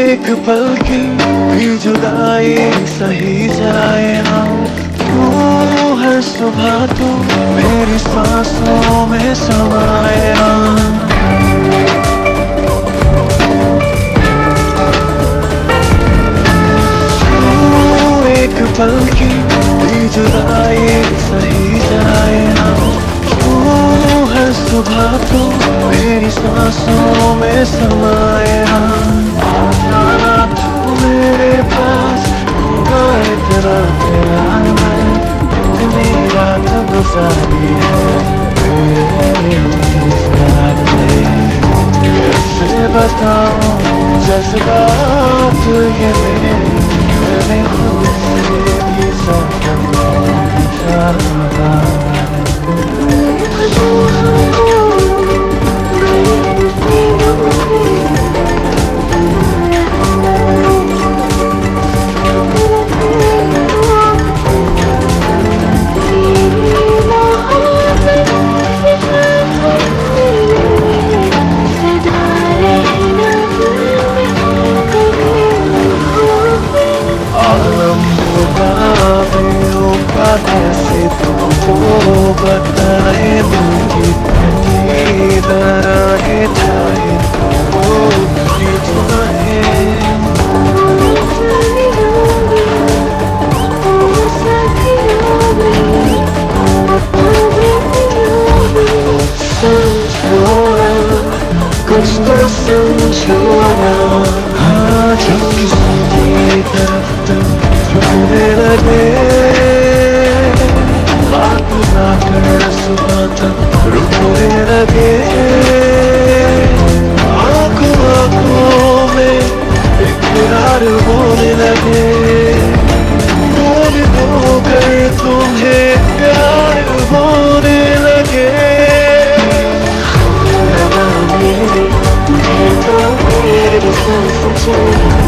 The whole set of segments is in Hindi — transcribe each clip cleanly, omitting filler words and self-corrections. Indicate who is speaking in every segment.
Speaker 1: एक पल की भी जुदाई सही जाए ना, क्यों हर सुबह तू मेरी सांसों में समाए ना। एक पल की भी जुदाई सही जाए ना, क्यों हर सुबह तू मेरी सांसों में समाए ना। तू मेरे पास होगा इतना प्यार, मैं इतनी रात गुजारी है मेरे इंतजार में। कैसे बताऊं जज्बात ये मेरे, मैंने खुद से भी कैसे तुमको बताए मुझे की तरह है, चाहे वो भी चाहे। कुछ तो समझो ना, हाँ जब किसी की तरफ तुम झुकने लगे, बात ना कर सुबह तक रुकने लगे। आंखों आंखों में इकरार होने लगे, बोल दो कर तुम्हें प्यार होने लगे।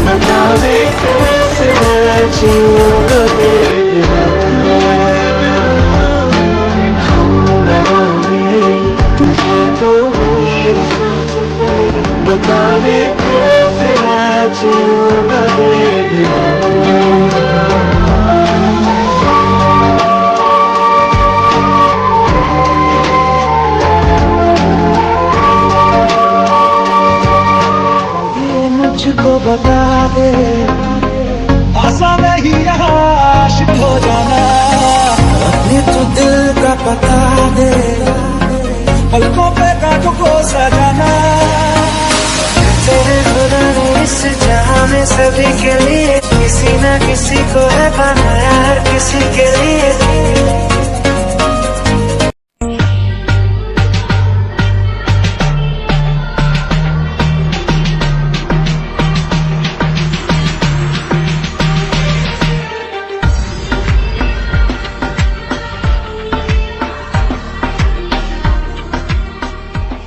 Speaker 1: बता दे कैसे मैं जीऊंगा तेरे बिना, बता दे कैसे मैं जीऊंगा तेरे बिना। मुझको बता दे, आसान नहीं यहाँ आशिक हो जाना। अपने तो दिल का पता दे, पलकों पे कांटों को सजाना।
Speaker 2: तेरे खुदा ने इस जहां में सभी के लिए किसी न किसी को है बनाया, हर किसी के लिए